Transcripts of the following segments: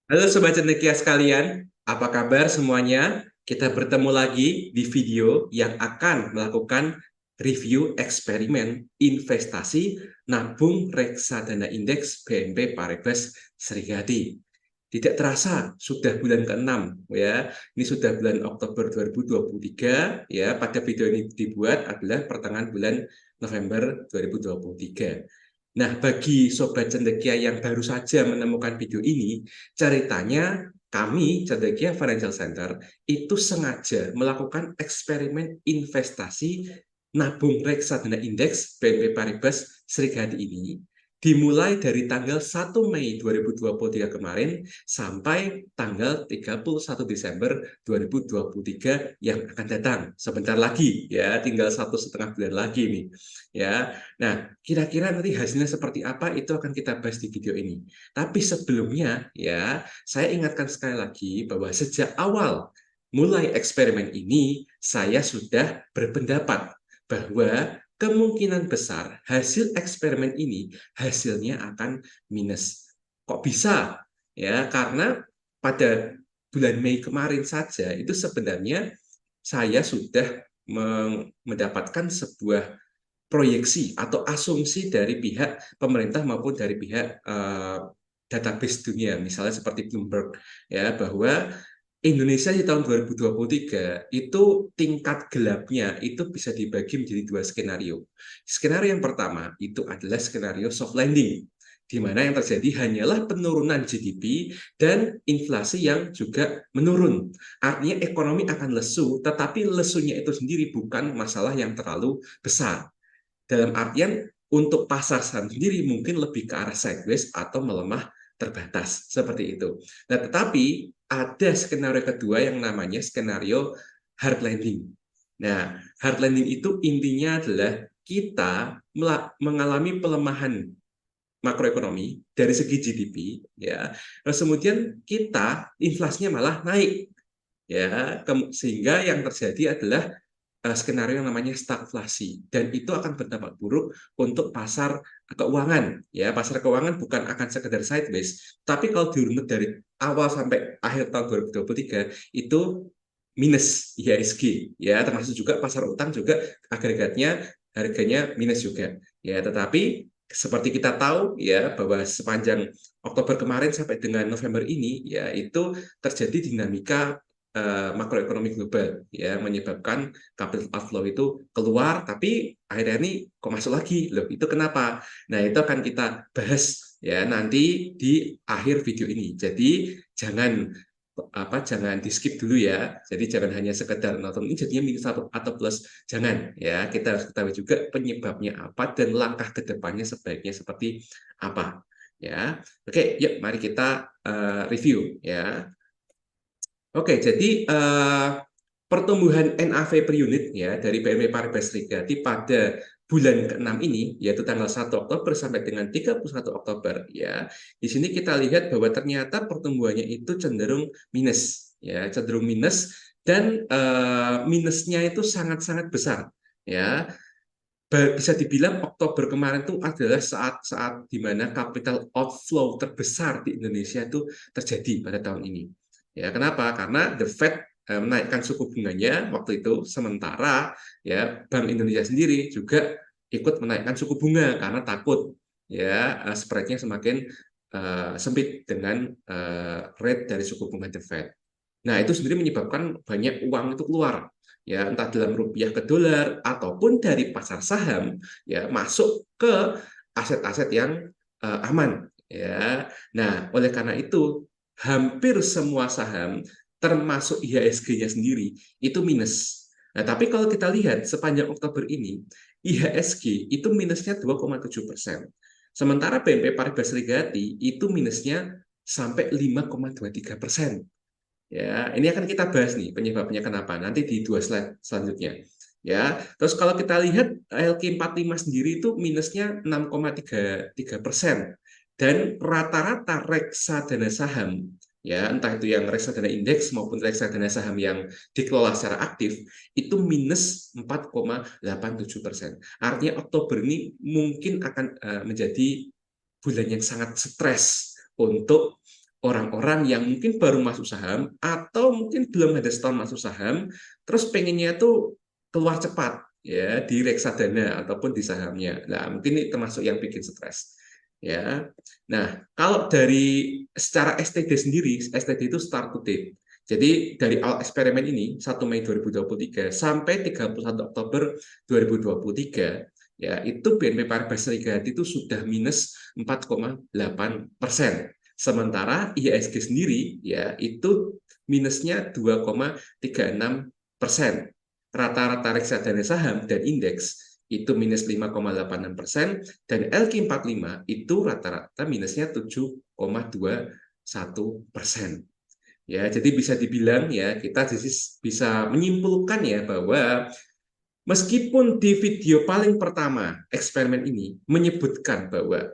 Halo Sobat Cendekia sekalian, apa kabar semuanya? Kita bertemu lagi di video yang akan melakukan review eksperimen investasi nabung reksadana indeks BNP Paribas Serigati. Tidak terasa sudah bulan ke-6 ya. Ini sudah bulan Oktober 2023 ya. Pada video ini dibuat adalah pertengahan bulan November 2023. Nah, bagi Sobat Cendekia yang baru saja menemukan video ini, ceritanya kami, Cendekia Financial Center, itu sengaja melakukan eksperimen investasi nabung reksadana indeks BNP Paribas Serigati ini dimulai dari tanggal 1 Mei 2023 kemarin sampai tanggal 31 Desember 2023 yang akan datang. Sebentar lagi ya, tinggal 1,5 bulan lagi nih. Ya, nah, kira-kira nanti hasilnya seperti apa itu akan kita bahas di video ini. Tapi sebelumnya ya, saya ingatkan sekali lagi bahwa sejak awal mulai eksperimen ini, saya sudah berpendapat bahwa kemungkinan besar hasil eksperimen ini hasilnya akan minus. Kok bisa? Ya, karena pada bulan Mei kemarin saja itu sebenarnya saya sudah mendapatkan sebuah proyeksi atau asumsi dari pihak pemerintah maupun dari pihak database dunia, misalnya seperti Bloomberg, ya, bahwa Indonesia di tahun 2023 itu tingkat gelapnya itu bisa dibagi menjadi dua skenario. Skenario yang pertama itu adalah skenario soft landing, di mana yang terjadi hanyalah penurunan GDP dan inflasi yang juga menurun. Artinya ekonomi akan lesu, tetapi lesunya itu sendiri bukan masalah yang terlalu besar. Dalam artian untuk pasar saham sendiri mungkin lebih ke arah sideways atau melemah terbatas seperti itu. Nah, tetapi ada skenario kedua yang namanya skenario hard landing. Nah, hard landing itu intinya adalah kita mengalami pelemahan makroekonomi dari segi GDP, ya. Terus kemudian kita inflasinya malah naik, ya, sehingga yang terjadi adalah skenario yang namanya stagflasi, dan itu akan berdampak buruk untuk pasar keuangan. Ya, pasar keuangan bukan akan sekedar sideways, tapi kalau dirunut dari awal sampai akhir tahun 2023 itu minus IHSG, ya, termasuk juga pasar utang juga agregatnya harganya minus juga. Ya, tetapi seperti kita tahu ya bahwa sepanjang Oktober kemarin sampai dengan November ini ya itu terjadi dinamika makroekonomi global ya menyebabkan capital outflow itu keluar, tapi akhirnya ini kok masuk lagi loh, itu kenapa? Nah, itu akan kita bahas ya nanti di akhir video ini. Jadi jangan di skip dulu ya. Jadi jangan hanya sekedar nonton ini jadinya minus atau plus, jangan ya. Kita harus ketahui juga penyebabnya apa dan langkah ke depannya sebaiknya seperti apa ya. Oke, yuk mari kita review ya. Oke, jadi pertumbuhan NAV per unit ya dari BNP Paribas Serigati pada bulan ke-6 ini, yaitu tanggal 1 Oktober sampai dengan 31 Oktober ya. Di sini kita lihat bahwa ternyata pertumbuhannya itu cenderung minus ya, cenderung minus, dan minusnya itu sangat-sangat besar ya. Bisa dibilang Oktober kemarin itu adalah saat-saat di mana capital outflow terbesar di Indonesia itu terjadi pada tahun ini. Ya, kenapa? Karena the Fed menaikkan suku bunganya waktu itu, sementara ya Bank Indonesia sendiri juga ikut menaikkan suku bunga karena takut ya spreadnya semakin sempit dengan rate dari suku bunga the Fed. Nah, itu sendiri menyebabkan banyak uang itu keluar, ya, entah dalam rupiah ke dolar ataupun dari pasar saham, ya, masuk ke aset-aset yang aman, ya. Nah, oleh karena itu hampir semua saham termasuk IHSG-nya sendiri itu minus. Nah, tapi kalau kita lihat sepanjang Oktober ini, IHSG itu minusnya 2,7%. Sementara BNP Paribas Serigati itu minusnya sampai 5,23%. Ya, ini akan kita bahas nih penyebabnya kenapa nanti di dua slide selanjutnya. Ya, terus kalau kita lihat LQ45 sendiri itu minusnya 6,33%, dan rata-rata reksadana saham ya entah itu yang reksadana indeks maupun reksadana saham yang dikelola secara aktif itu minus 4,87%. Artinya Oktober ini mungkin akan menjadi bulan yang sangat stres untuk orang-orang yang mungkin baru masuk saham atau mungkin belum ada setahun masuk saham, terus pengennya tuh keluar cepat ya di reksadana ataupun di sahamnya. Nah, mungkin ini termasuk yang bikin stres. Ya. Nah, kalau dari secara STD sendiri, STD itu start to date. Jadi dari awal eksperimen ini 1 Mei 2023 sampai 31 Oktober 2023 ya itu BNP Paribas Serikat itu sudah minus 4,8%. Sementara IHSG sendiri ya itu minusnya 2,36%. Rata-rata reksadana saham dan indeks itu minus 5,86% dan LQ45 itu rata-rata minusnya 7,21%. Ya, jadi bisa dibilang ya kita bisa menyimpulkan ya bahwa meskipun di video paling pertama eksperimen ini menyebutkan bahwa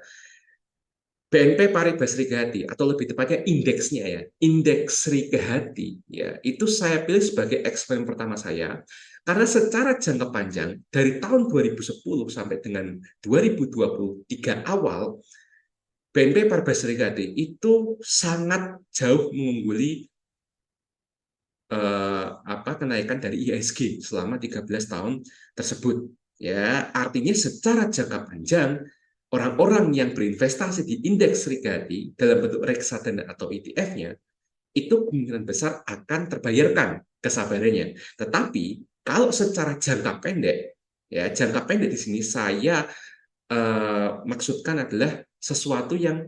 BNP Paribas Srikahati atau lebih tepatnya indeksnya ya, indeks Srikahati ya, itu saya pilih sebagai eksperimen pertama saya karena secara jangka panjang dari tahun 2010 sampai dengan 2023 awal BNP Paribas Srikahati itu sangat jauh mengungguli kenaikan dari IHSG selama 13 tahun tersebut. Ya, artinya secara jangka panjang orang-orang yang berinvestasi di indeks Srikahati dalam bentuk reksadana atau ETF-nya itu kemungkinan besar akan terbayarkan kesabarannya. Tetapi kalau secara jangka pendek, ya jangka pendek di sini saya maksudkan adalah sesuatu yang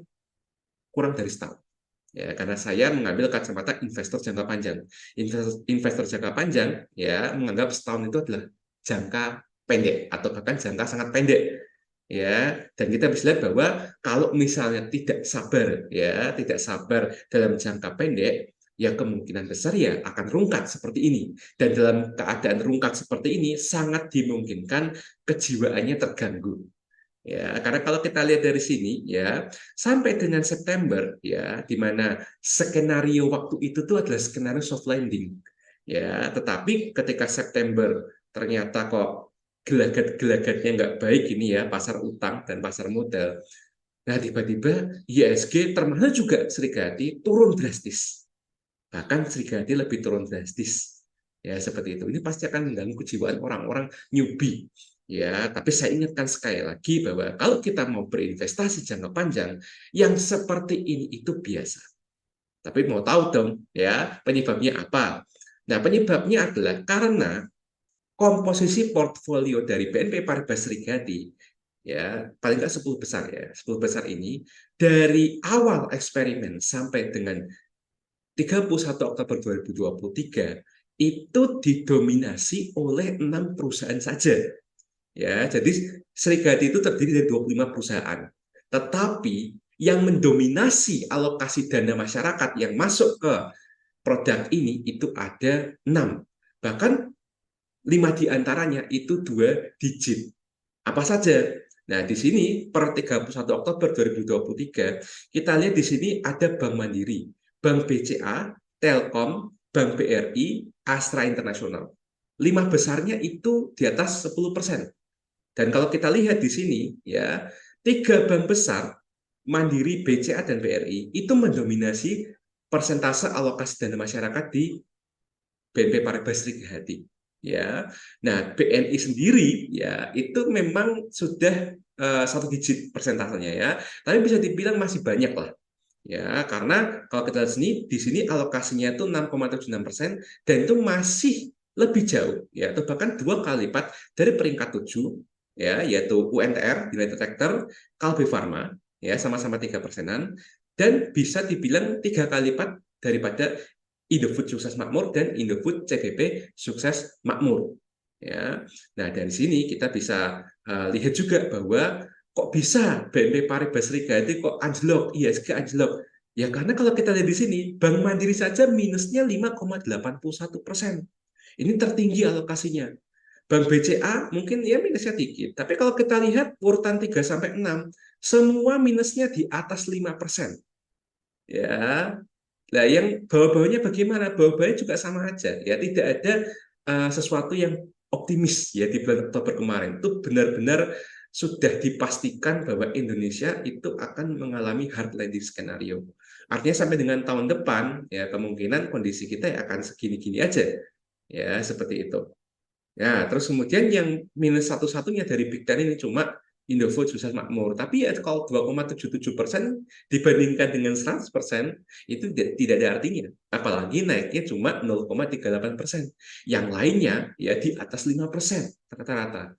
kurang dari setahun. Ya, karena saya mengambil kacamata investor jangka panjang. Investor jangka panjang ya menganggap setahun itu adalah jangka pendek atau bahkan jangka sangat pendek. Ya, dan kita bisa lihat bahwa kalau misalnya tidak sabar ya, tidak sabar dalam jangka pendek, ya kemungkinan besar ya akan rungkat seperti ini. Dan dalam keadaan rungkat seperti ini sangat dimungkinkan kejiwaannya terganggu. Ya, karena kalau kita lihat dari sini ya, sampai dengan September ya, di mana skenario waktu itu tuh adalah skenario soft landing. Ya, tetapi ketika September ternyata kok gelagat-gelagatnya nggak baik ini ya, pasar utang dan pasar modal. Nah, tiba-tiba IHSG termasuk juga Srikahati turun drastis. Bahkan Srikahati lebih turun drastis. Ya, seperti itu. Ini pasti akan mengganggu kejiwaan orang-orang newbie. Ya, tapi saya ingatkan sekali lagi bahwa kalau kita mau berinvestasi jangka panjang, yang seperti ini itu biasa. Tapi mau tahu dong, ya penyebabnya apa? Nah, penyebabnya adalah karena komposisi portfolio dari BNP Paribas Srikahati, ya paling nggak 10 besar ya, 10 besar ini dari awal eksperimen sampai dengan 31 Oktober 2023 itu didominasi oleh 6 perusahaan saja. Ya, jadi Srikahati itu terdiri dari 25 perusahaan. Tetapi yang mendominasi alokasi dana masyarakat yang masuk ke produk ini itu ada 6. Bahkan 5 diantaranya itu 2 digit. Apa saja? Nah, di sini per 31 Oktober 2023, kita lihat di sini ada Bank Mandiri, Bank BCA, Telkom, Bank BRI, Astra Internasional. 5 besarnya itu di atas 10%. Dan kalau kita lihat di sini, ya, 3 bank besar, Mandiri, BCA, dan BRI, itu mendominasi persentase alokasi dana masyarakat di BNP Paribas Srikahati. Ya, nah BNI sendiri ya itu memang sudah 1 digit persentasenya ya, tapi bisa dibilang masih banyak lah. Ya, karena kalau kita lihat di sini alokasinya itu 6,76% dan itu masih lebih jauh ya, atau bahkan 2 kali lipat dari peringkat 7 ya, yaitu UNTR, United Tractor, Kalbe Pharma ya sama-sama 3%-an dan bisa dibilang 3 kali lipat daripada Indofood Sukses Makmur dan Indofood CBP Sukses Makmur. Ya, nah dari sini kita bisa lihat juga bahwa kok bisa BNP Paribas Srikahati kok anjlok, IHSG anjlok. Ya karena kalau kita lihat di sini, Bank Mandiri saja minusnya 5,81%. Ini tertinggi alokasinya. Bank BCA mungkin ya minusnya dikit, tapi kalau kita lihat urutan 3 sampai 6, semua minusnya di atas 5%. Ya, nah, yang bawah-bawahnya bagaimana? Bawah-bawahnya juga sama aja. Ya, tidak ada sesuatu yang optimis ya di bulan Oktober kemarin. Itu benar-benar sudah dipastikan bahwa Indonesia itu akan mengalami hard landing skenario. Artinya sampai dengan tahun depan ya kemungkinan kondisi kita akan segini-gini aja ya seperti itu. Ya, terus kemudian yang minus satu-satunya dari Big Ten ini cuma Indofood susah makmur. Tapi ya kalau 2,77% dibandingkan dengan 100% itu tidak ada artinya. Apalagi naiknya cuma 0,38%. Yang lainnya ya di atas 5% rata-rata.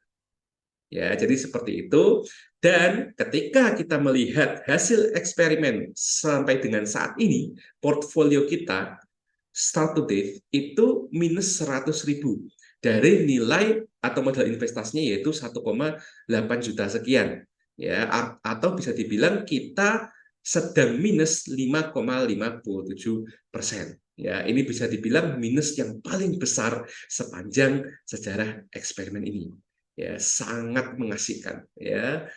Ya, jadi seperti itu. Dan ketika kita melihat hasil eksperimen sampai dengan saat ini, portfolio kita start to date itu minus 100.000 dari nilai atau modal investasinya yaitu 1,8 juta sekian ya, atau bisa dibilang kita sedang minus 5,57% ya. Ini bisa dibilang minus yang paling besar sepanjang sejarah eksperimen ini ya, sangat mengasihkan ya.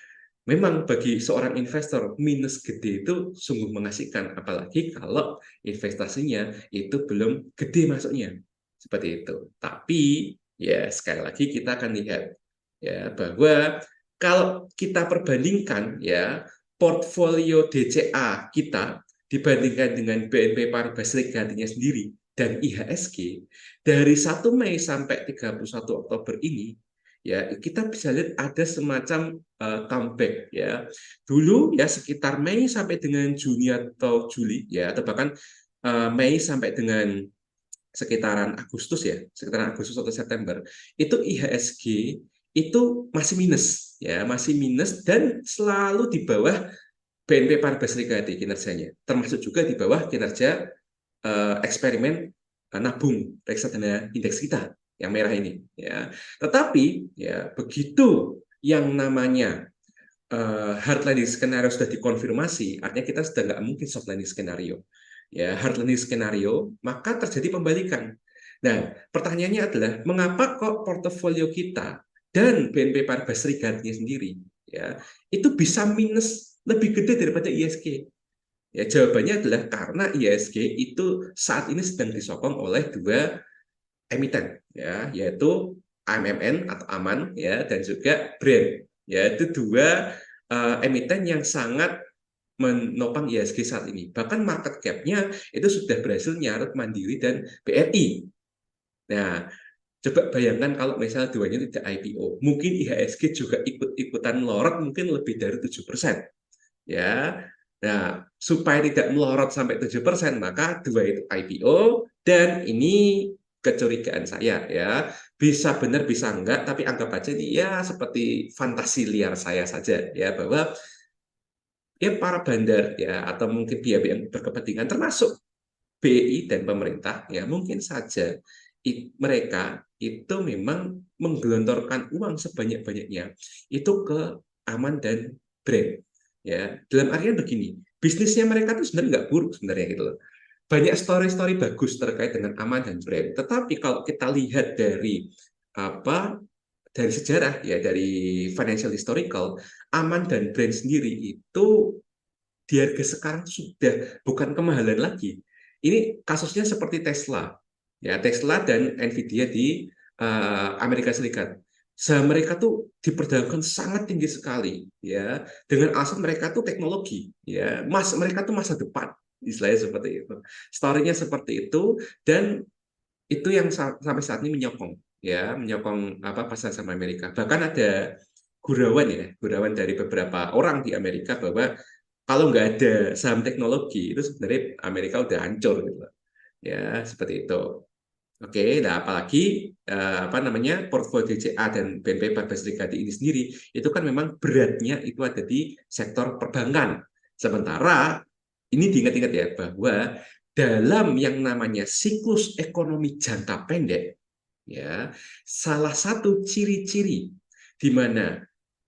Memang bagi seorang investor minus gede itu sungguh mengasihkan, apalagi kalau investasinya itu belum gede masuknya seperti itu. Tapi ya sekali lagi kita akan lihat ya bahwa kalau kita perbandingkan ya portfolio DCA kita dibandingkan dengan BNP Paribas Legatinya sendiri dan IHSG dari 1 Mei sampai 31 Oktober ini ya kita bisa lihat ada semacam comeback ya. Dulu ya sekitar Mei sampai dengan Juni atau Juli ya, atau bahkan Mei sampai dengan sekitaran Agustus ya, sekitaran Agustus atau September, itu IHSG itu masih minus ya, masih minus dan selalu di bawah BNP Paribas Legati kinerjanya, termasuk juga di bawah kinerja eksperimen nabung reksadana indeks kita yang merah ini ya. Tetapi ya begitu yang namanya hard landing skenario sudah dikonfirmasi, artinya kita sudah nggak mungkin soft landing skenario. Ya, hard landing skenario, maka terjadi pembalikan. Nah, pertanyaannya adalah mengapa kok portofolio kita dan BNP Paribas Rigatnya sendiri ya itu bisa minus lebih gede daripada ISG? Ya, jawabannya adalah karena ISG itu saat ini sedang disokong oleh dua emiten ya, yaitu AMMN atau Aman ya dan juga Brand. Ya, itu dua emiten yang sangat menopang ISG saat ini. Bahkan market cap-nya itu sudah berhasil nyarut Mandiri dan BRI. Nah, coba bayangkan kalau misalnya duanya tidak IPO, mungkin IHSG juga ikut-ikutan melorot mungkin lebih dari 7%. Ya. Nah, supaya tidak melorot sampai 7%, maka dua itu IPO dan ini kecurigaan saya ya. Bisa benar bisa enggak, tapi anggap aja ini ya seperti fantasi liar saya saja ya bahwa ya para bandar ya atau mungkin pihak-pihak yang berkepentingan termasuk BI dan pemerintah ya mungkin saja mereka itu memang menggelontorkan uang sebanyak-banyaknya itu ke Aman dan Brand ya, dalam artian begini, bisnisnya mereka itu sebenarnya nggak buruk sebenarnya gitu loh, banyak story-story bagus terkait dengan Aman dan Brand, tetapi kalau kita lihat dari apa dari sejarah ya, dari financial historical, Aman dan Brand sendiri itu di harga sekarang sudah bukan kemahalan lagi. Ini kasusnya seperti Tesla, ya Tesla dan Nvidia di Amerika Serikat. Saham mereka tuh diperdagangkan sangat tinggi sekali, ya dengan alasan mereka tuh teknologi, ya mereka tuh masa depan, istilahnya seperti itu. Story-nya seperti itu dan itu yang sampai saat ini menyokong, ya menyokong apa pasar saham Amerika. Bahkan ada gurauan dari beberapa orang di Amerika bahwa kalau nggak ada saham teknologi itu sebenarnya Amerika udah hancur gitu, ya seperti itu. Oke, nah apalagi apa namanya portfolio DCA dan BNP Paribas Legati ini sendiri itu kan memang beratnya itu ada di sektor perbankan. Sementara ini diingat-ingat ya bahwa dalam yang namanya siklus ekonomi jangka pendek, ya salah satu ciri-ciri di mana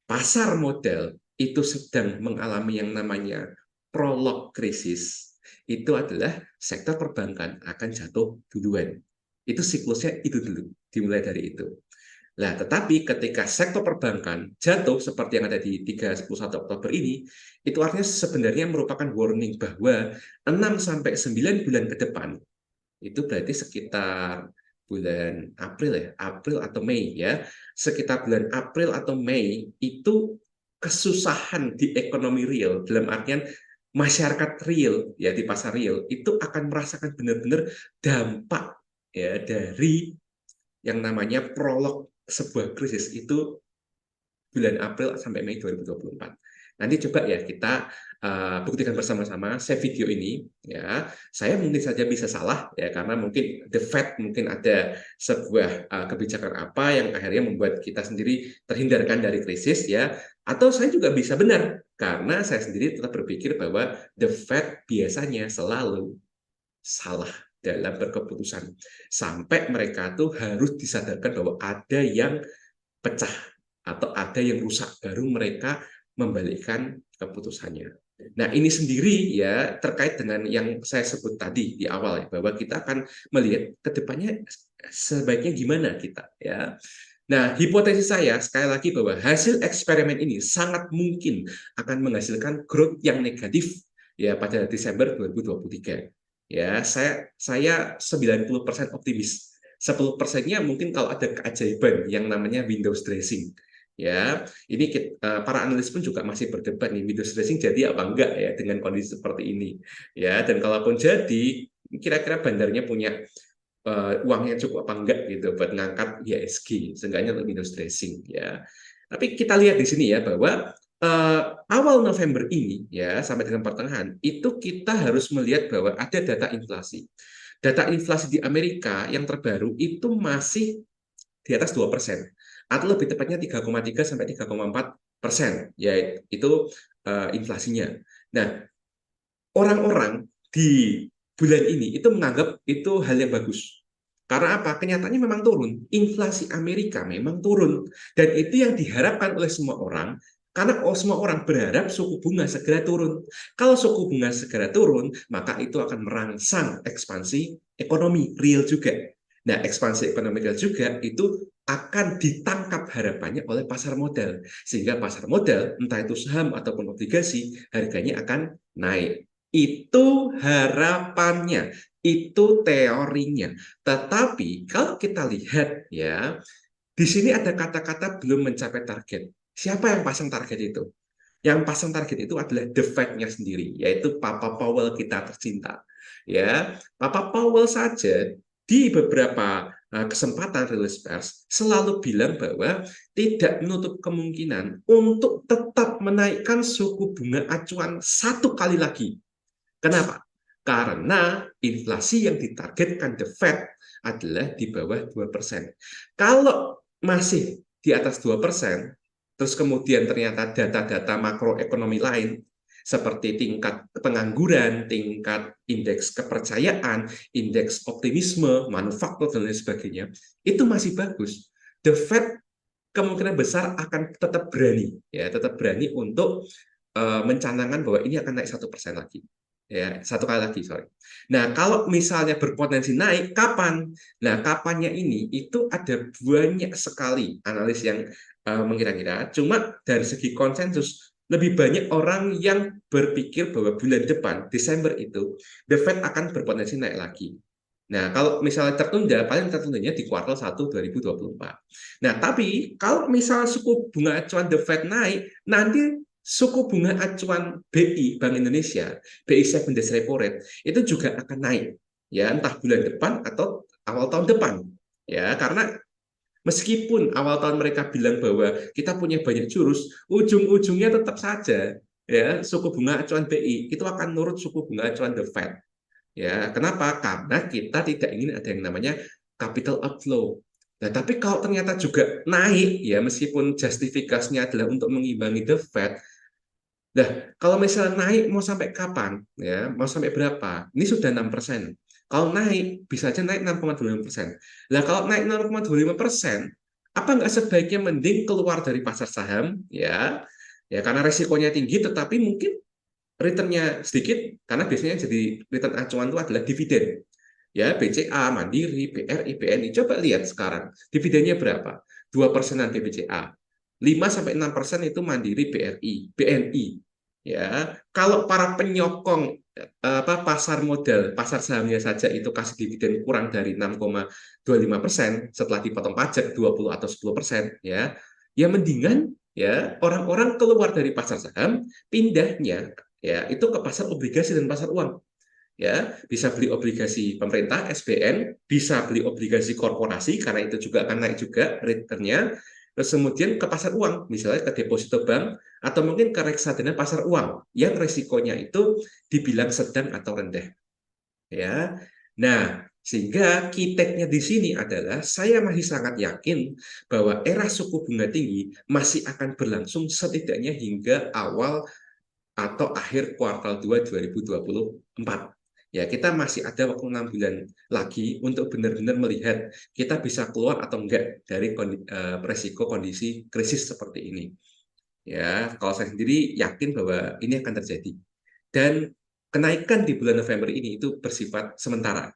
pasar modal itu sedang mengalami yang namanya prolog krisis, itu adalah sektor perbankan akan jatuh duluan. Itu siklusnya itu dulu, dimulai dari itu. Nah, tetapi ketika sektor perbankan jatuh seperti yang ada di 31 Oktober ini, itu artinya sebenarnya merupakan warning bahwa 6 sampai 9 bulan ke depan itu berarti sekitar bulan April ya, April atau Mei ya. Sekitar bulan April atau Mei itu kesusahan di ekonomi real dalam artian masyarakat real ya di pasar real itu akan merasakan benar-benar dampak ya dari yang namanya prolog sebuah krisis itu bulan April sampai Mei 2024. Nanti coba ya kita buktikan bersama-sama. Saya video ini ya, saya mungkin saja bisa salah ya karena mungkin the Fed mungkin ada sebuah kebijakan apa yang akhirnya membuat kita sendiri terhindarkan dari krisis ya, atau saya juga bisa benar karena saya sendiri tetap berpikir bahwa the Fed biasanya selalu salah dalam berkeputusan sampai mereka tuh harus disadarkan bahwa ada yang pecah atau ada yang rusak baru mereka membalikkan keputusannya. Nah, ini sendiri ya terkait dengan yang saya sebut tadi di awal ya bahwa kita akan melihat ke depannya sebaiknya gimana kita ya. Nah, hipotesis saya sekali lagi bahwa hasil eksperimen ini sangat mungkin akan menghasilkan growth yang negatif ya pada Desember 2023. Ya, saya 90% optimis. 10%-nya mungkin kalau ada keajaiban yang namanya Windows dressing. Ya, ini para analis pun juga masih berdebat nih Windows dressing jadi apa enggak ya dengan kondisi seperti ini. Ya, dan kalaupun jadi kira-kira bandarnya punya uangnya cukup apa enggak gitu buat ngangkat IHSG, seenggaknya untuk Windows dressing ya. Tapi kita lihat di sini ya bahwa awal November ini ya sampai dengan pertengahan itu kita harus melihat bahwa ada data inflasi. Data inflasi di Amerika yang terbaru itu masih di atas 2%, atau lebih tepatnya 3,3 sampai 3,4%, ya itu inflasinya. Nah, orang-orang di bulan ini itu menganggap itu hal yang bagus. Karena apa? Kenyataannya memang turun. Inflasi Amerika memang turun. Dan itu yang diharapkan oleh semua orang, karena semua orang berharap suku bunga segera turun. Kalau suku bunga segera turun, maka itu akan merangsang ekspansi ekonomi real juga. Nah, ekspansi ekonomi real juga itu akan ditangkap harapannya oleh pasar modal. Sehingga pasar modal, entah itu saham ataupun obligasi, harganya akan naik. Itu harapannya, itu teorinya. Tetapi kalau kita lihat ya, di sini ada kata-kata belum mencapai target. Siapa yang pasang target itu? Yang pasang target itu adalah the Fed-nya sendiri, yaitu Papa Powell kita tercinta. Ya, Papa Powell saja di beberapa kesempatan rilis pers selalu bilang bahwa tidak menutup kemungkinan untuk tetap menaikkan suku bunga acuan satu kali lagi. Kenapa? Karena inflasi yang ditargetkan The Fed adalah di bawah 2%. Kalau masih di atas 2%, terus kemudian ternyata data-data makroekonomi lain, seperti tingkat pengangguran, tingkat indeks kepercayaan, indeks optimisme, manufaktur, dan lain sebagainya, itu masih bagus. The Fed kemungkinan besar akan tetap berani, ya, tetap berani untuk mencanangkan bahwa ini akan naik 1% lagi. Ya, satu kali lagi, sorry. Nah, kalau misalnya berpotensi naik, kapan? Nah, kapannya ini itu ada banyak sekali analis yang mengira-ngira. Cuma dari segi konsensus, lebih banyak orang yang berpikir bahwa bulan depan, Desember itu, The Fed akan berpotensi naik lagi. Nah, kalau misalnya tertunda, paling tertundanya di kuartal 1 2024. Nah, tapi kalau misalnya suku bunga acuan The Fed naik, nanti suku bunga acuan BI Bank Indonesia, BI 7 Days Repo Rate itu juga akan naik ya entah bulan depan atau awal tahun depan ya karena meskipun awal tahun mereka bilang bahwa kita punya banyak jurus, ujung-ujungnya tetap saja ya suku bunga acuan BI itu akan nurut suku bunga acuan The Fed. Ya, kenapa? Karena kita tidak ingin ada yang namanya capital outflow. Nah, tapi kalau ternyata juga naik ya meskipun justifikasinya adalah untuk mengimbangi The Fed. Nah, kalau misalnya naik mau sampai kapan? Ya, mau sampai berapa? Ini sudah 6%. Kalau naik, bisa aja naik 6,25%. Nah, kalau naik 6,25%, apa nggak sebaiknya mending keluar dari pasar saham? Ya, karena resikonya tinggi, tetapi mungkin returnnya sedikit, karena biasanya jadi return acuan itu adalah dividen. Ya, BCA, Mandiri, BRI, BNI. Coba lihat sekarang, dividennya berapa? 2%-an BCA. 5-6% itu Mandiri, BRI, BNI. Ya, kalau para penyokong pasar modal, pasar sahamnya saja itu kasih dividen kurang dari 6,25% setelah dipotong pajak 20 atau 10%, ya mendingan ya orang-orang keluar dari pasar saham, pindahnya ya itu ke pasar obligasi dan pasar uang. Ya, bisa beli obligasi pemerintah SBN, bisa beli obligasi korporasi karena itu juga akan naik juga returnnya. Terus kemudian ke pasar uang, misalnya ke deposito bank atau mungkin ke reksadana pasar uang yang resikonya itu dibilang sedang atau rendah. Ya, nah sehingga key take-nya di sini adalah saya masih sangat yakin bahwa era suku bunga tinggi masih akan berlangsung setidaknya hingga awal atau akhir kuartal 2 2024. Ya, kita masih ada waktu 6 bulan lagi untuk benar-benar melihat kita bisa keluar atau enggak dari resiko kondisi krisis seperti ini. Ya, kalau saya sendiri yakin bahwa ini akan terjadi. Dan kenaikan di bulan November ini itu bersifat sementara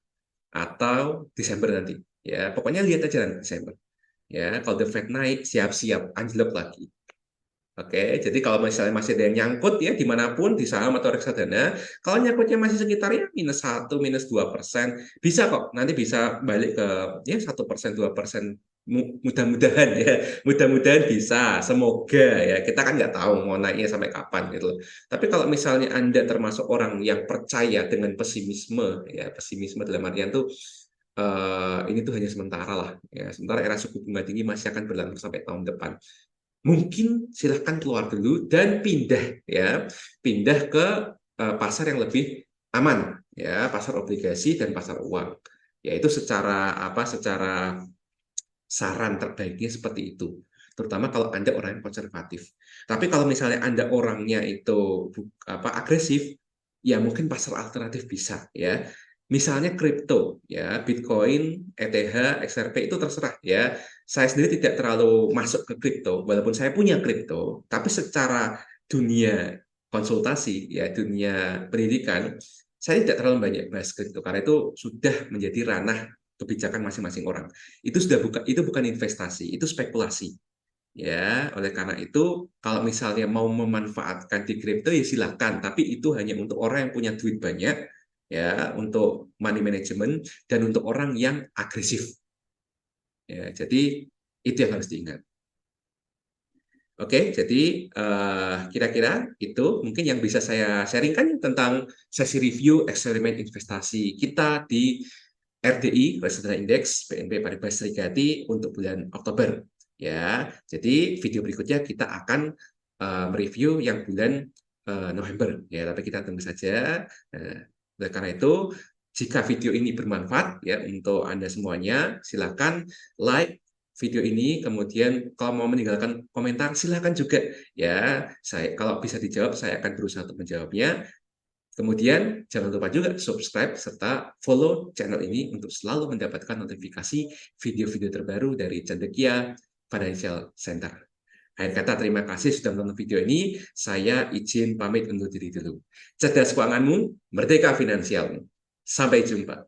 atau Desember nanti. Ya, pokoknya lihat aja nanti Desember. Ya, kalau The Fed naik, siap-siap anjlok lagi. Oke, jadi kalau misalnya masih ada yang nyangkut ya dimanapun di saham atau reksadana, kalau nyangkutnya masih sekitar ya -1, -2%, bisa kok nanti bisa balik ke ya 1%, 2%. Mudah-mudahan ya, mudah-mudahan bisa, semoga ya. Kita kan nggak tahu mau naiknya sampai kapan gitu loh. Tapi kalau misalnya Anda termasuk orang yang percaya dengan pesimisme, ya pesimisme dalam artian tuh ini tuh hanya sementara lah, ya. Sementara era suku bunga tinggi masih akan berlangsung sampai tahun depan. Mungkin silahkan keluar dulu dan pindah ya, pindah ke pasar yang lebih aman ya, pasar obligasi dan pasar uang. Yaitu secara apa? Secara saran terbaiknya seperti itu. Terutama kalau Anda orang yang konservatif. Tapi kalau misalnya Anda orangnya itu agresif, ya mungkin pasar alternatif bisa ya. Misalnya kripto ya, Bitcoin, ETH, XRP itu terserah ya. Saya sendiri tidak terlalu masuk ke kripto walaupun saya punya kripto, tapi secara dunia konsultasi ya, dunia pendidikan, saya tidak terlalu banyak bahas kripto karena itu sudah menjadi ranah kebijakan masing-masing orang. Itu bukan investasi, itu spekulasi. Ya, oleh karena itu kalau misalnya mau memanfaatkan di kripto ya silakan, tapi itu hanya untuk orang yang punya duit banyak ya, untuk money management dan untuk orang yang agresif. Ya, jadi itu yang harus diingat. Oke, jadi kira-kira itu mungkin yang bisa saya sharingkan tentang sesi review eksperimen investasi kita di RDI, Reksadana Indeks BNP Paribas Serikati untuk bulan Oktober. Ya, jadi video berikutnya kita akan mereview yang bulan November. Ya, tapi kita tunggu saja. Oleh karena itu, jika video ini bermanfaat ya untuk Anda semuanya, silakan like video ini, kemudian kalau mau meninggalkan komentar silakan juga ya. Saya kalau bisa dijawab saya akan berusaha untuk menjawabnya. Kemudian jangan lupa juga subscribe serta follow channel ini untuk selalu mendapatkan notifikasi video-video terbaru dari Cendekia Financial Center. Akhir kata terima kasih sudah menonton video ini. Saya izin pamit undur diri dulu. Cerdas keuanganmu, merdeka finansialmu. Sampai jumpa.